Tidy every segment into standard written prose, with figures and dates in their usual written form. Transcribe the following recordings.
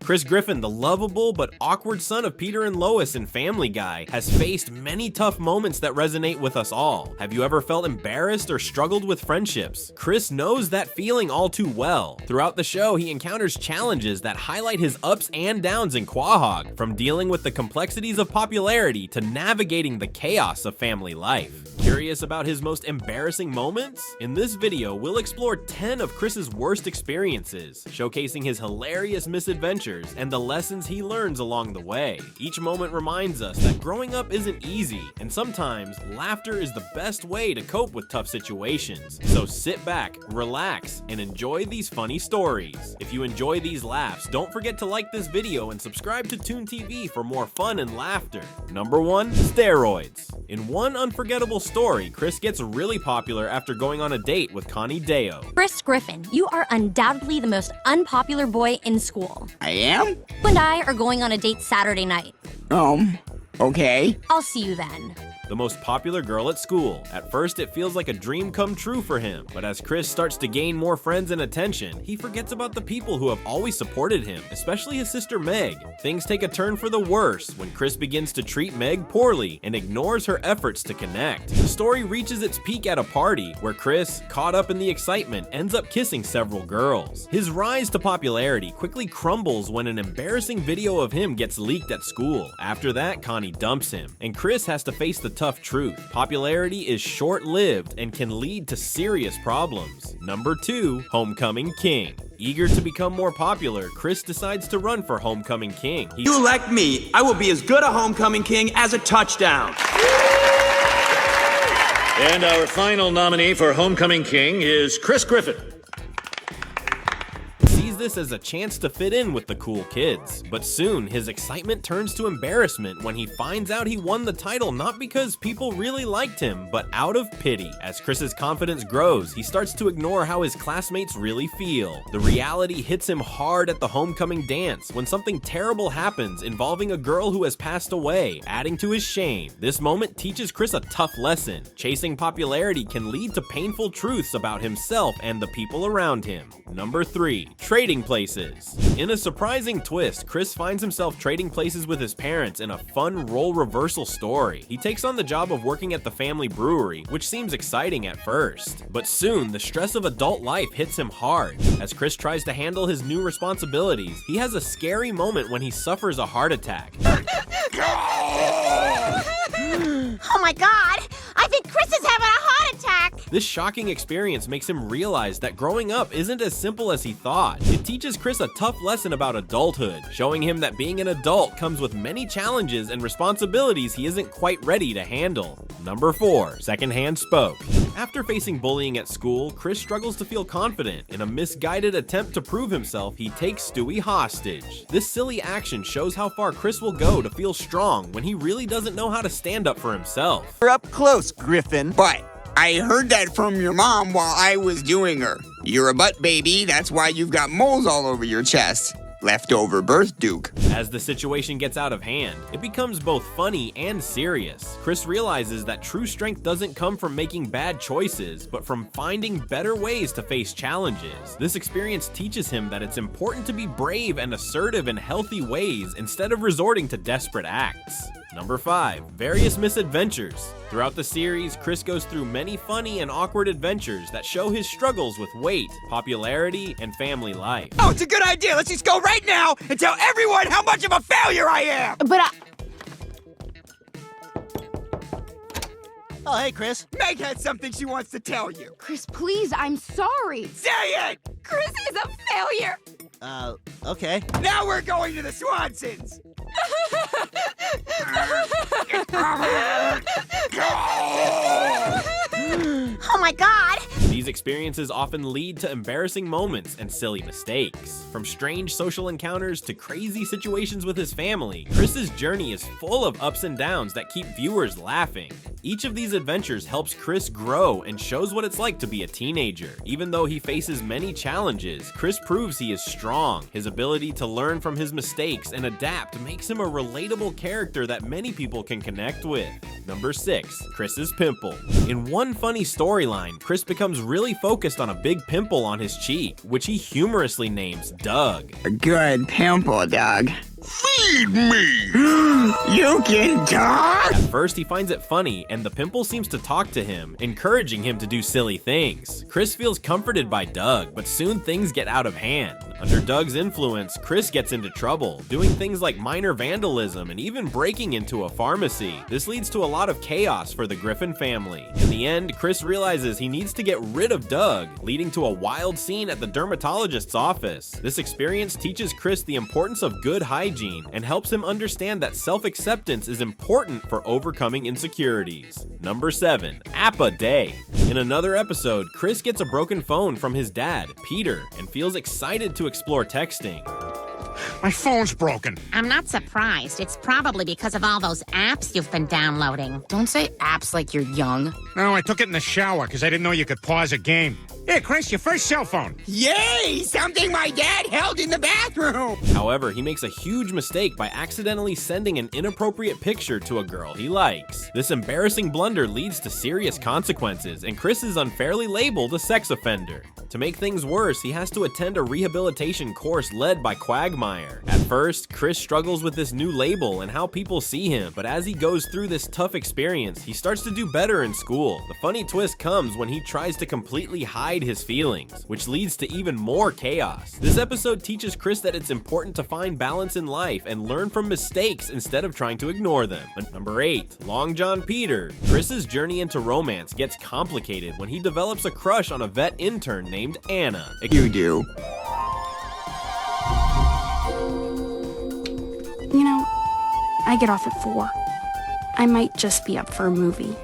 Chris Griffin, the lovable but awkward son of Peter and Lois in Family Guy, has faced many tough moments that resonate with us all. Have you ever felt embarrassed or struggled with friendships? Chris knows that feeling all too well. Throughout the show, he encounters challenges that highlight his ups and downs in Quahog, from dealing with the complexities of popularity to navigating the chaos of family life. Curious about his most embarrassing moments? In this video, we'll explore 10 of Chris's worst experiences, showcasing his hilarious misadventures and the lessons he learns along the way. Each moment reminds us that growing up isn't easy, and sometimes laughter is the best way to cope with tough situations. So sit back, relax, and enjoy these funny stories. If you enjoy these laughs, don't forget to like this video and subscribe to Toon TV for more fun and laughter. Number 1. Steroids. In one unforgettable story, Chris gets really popular after going on a date with Connie Deo. Chris Griffin, you are undoubtedly the most unpopular boy in school. I am? You and I are going on a date Saturday night. Okay. I'll see you then. The most popular girl at school. At first, it feels like a dream come true for him, but as Chris starts to gain more friends and attention, he forgets about the people who have always supported him, especially his sister Meg. Things take a turn for the worse when Chris begins to treat Meg poorly and ignores her efforts to connect. The story reaches its peak at a party, where Chris, caught up in the excitement, ends up kissing several girls. His rise to popularity quickly crumbles when an embarrassing video of him gets leaked at school. After that, Connie dumps him, and Chris has to face the tough truth. Popularity is short-lived and can lead to serious problems. Number 2. Homecoming King. Eager to become more popular, Chris decides to run for Homecoming King. You elect me, I will be as good a Homecoming King as a touchdown. And our final nominee for Homecoming King is Chris Griffin. This as a chance to fit in with the cool kids, but soon his excitement turns to embarrassment when he finds out he won the title not because people really liked him, but out of pity. As Chris's confidence grows, he starts to ignore how his classmates really feel. The reality hits him hard at the homecoming dance when something terrible happens involving a girl who has passed away, adding to his shame. This moment teaches Chris a tough lesson. Chasing popularity can lead to painful truths about himself and the people around him. Number 3. Trading places. In a surprising twist, Chris finds himself trading places with his parents in a fun role reversal story. He takes on the job of working at the family brewery, which seems exciting at first. But soon, the stress of adult life hits him hard. As Chris tries to handle his new responsibilities, he has a scary moment when he suffers a heart attack. Oh my god! I think Chris is having a heart attack! This shocking experience makes him realize that growing up isn't as simple as he thought. It teaches Chris a tough lesson about adulthood, showing him that being an adult comes with many challenges and responsibilities he isn't quite ready to handle. Number 4. Secondhand spoke. After facing bullying at school, Chris struggles to feel confident. In a misguided attempt to prove himself, he takes Stewie hostage. This silly action shows how far Chris will go to feel strong when he really doesn't know how to stand up for himself. You're up close, Griffin. But I heard that from your mom while I was doing her. You're a butt baby, that's why you've got moles all over your chest. Leftover birth duke. As the situation gets out of hand, it becomes both funny and serious. Chris realizes that true strength doesn't come from making bad choices, but from finding better ways to face challenges. This experience teaches him that it's important to be brave and assertive in healthy ways instead of resorting to desperate acts. Number 5. Various misadventures. Throughout the series, Chris goes through many funny and awkward adventures that show his struggles with weight, popularity, and family life. Oh, it's a good idea. Let's just go right now and tell everyone how much of a failure I am. Oh, hey, Chris. Meg had something she wants to tell you. Chris, please, I'm sorry. Say it! Chris is a failure! Okay. Now we're going to the Swansons. Oh my god! These experiences often lead to embarrassing moments and silly mistakes. From strange social encounters to crazy situations with his family, Chris's journey is full of ups and downs that keep viewers laughing. Each of these adventures helps Chris grow and shows what it's like to be a teenager. Even though he faces many challenges, Chris proves he is strong. His ability to learn from his mistakes and adapt makes him a relatable character that many people can connect with. Number 6. Chris's pimple. In one funny storyline, Chris becomes really focused on a big pimple on his cheek, which he humorously names Doug. A good pimple, Doug. Feed me! You can talk? At first, he finds it funny, and the pimple seems to talk to him, encouraging him to do silly things. Chris feels comforted by Doug, but soon things get out of hand. Under Doug's influence, Chris gets into trouble, doing things like minor vandalism and even breaking into a pharmacy. This leads to a lot of chaos for the Griffin family. In the end, Chris realizes he needs to get rid of Doug, leading to a wild scene at the dermatologist's office. This experience teaches Chris the importance of good hygiene and helps him understand that self-acceptance is important for overcoming insecurities. Number 7. Appa Day. In another episode, Chris gets a broken phone from his dad, Peter, and feels excited to explore texting. My phone's broken. I'm not surprised. It's probably because of all those apps you've been downloading. Don't say apps like you're young. No, I took it in the shower because I didn't know you could pause a game. Here, Chris, your first cell phone. Yay! Something my dad held in the bathroom! However, he makes a huge mistake by accidentally sending an inappropriate picture to a girl he likes. This embarrassing blunder leads to serious consequences, and Chris is unfairly labeled a sex offender. To make things worse, he has to attend a rehabilitation course led by Quagmire. At first, Chris struggles with this new label and how people see him, but as he goes through this tough experience, he starts to do better in school. The funny twist comes when he tries to completely hide his feelings, which leads to even more chaos. This episode teaches Chris that it's important to find balance in life and learn from mistakes instead of trying to ignore them. Number 8. Long John Peter. Chris's journey into romance gets complicated when he develops a crush on a vet intern named Anna. You do. You know, I get off at 4. I might just be up for a movie.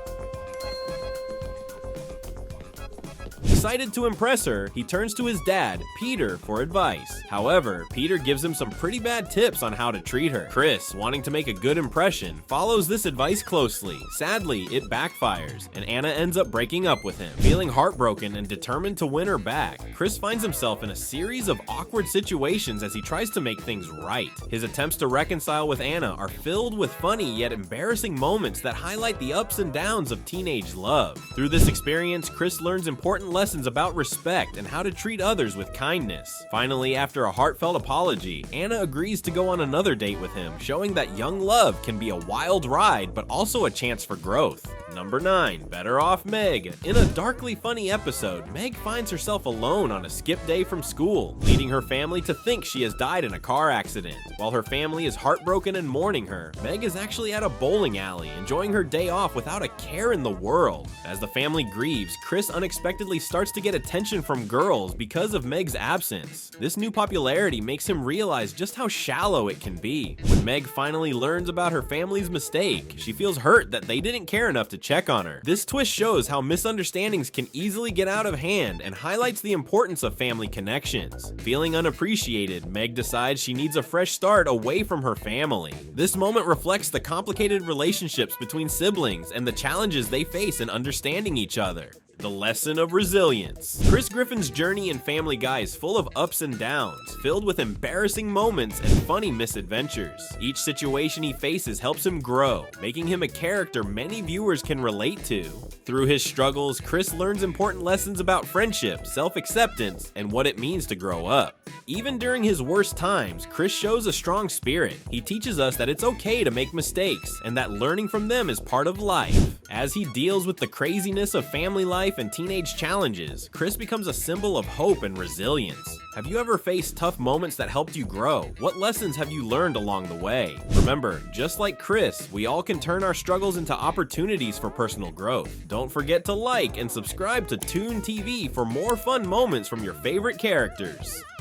Excited to impress her, he turns to his dad, Peter, for advice. However, Peter gives him some pretty bad tips on how to treat her. Chris, wanting to make a good impression, follows this advice closely. Sadly, it backfires, and Anna ends up breaking up with him. Feeling heartbroken and determined to win her back, Chris finds himself in a series of awkward situations as he tries to make things right. His attempts to reconcile with Anna are filled with funny yet embarrassing moments that highlight the ups and downs of teenage love. Through this experience, Chris learns important lessons about respect and how to treat others with kindness. Finally, after a heartfelt apology, Anna agrees to go on another date with him, showing that young love can be a wild ride, but also a chance for growth. Number 9. Better Off Meg. In a darkly funny episode, Meg finds herself alone on a skip day from school, leading her family to think she has died in a car accident. While her family is heartbroken and mourning her, Meg is actually at a bowling alley, enjoying her day off without a care in the world. As the family grieves, Chris unexpectedly starts to get attention from girls because of Meg's absence. This new popularity makes him realize just how shallow it can be. When Meg finally learns about her family's mistake, she feels hurt that they didn't care enough to check on her. This twist shows how misunderstandings can easily get out of hand and highlights the importance of family connections. Feeling unappreciated, Meg decides she needs a fresh start away from her family. This moment reflects the complicated relationships between siblings and the challenges they face in understanding each other. The lesson of resilience. Chris Griffin's journey in Family Guy is full of ups and downs, filled with embarrassing moments and funny misadventures. Each situation he faces helps him grow, making him a character many viewers can relate to. Through his struggles, Chris learns important lessons about friendship, self-acceptance, and what it means to grow up. Even during his worst times, Chris shows a strong spirit. He teaches us that it's okay to make mistakes, and that learning from them is part of life. As he deals with the craziness of family life and teenage challenges, Chris becomes a symbol of hope and resilience. Have you ever faced tough moments that helped you grow? What lessons have you learned along the way? Remember, just like Chris, we all can turn our struggles into opportunities for personal growth. Don't forget to like and subscribe to Toon TV for more fun moments from your favorite characters.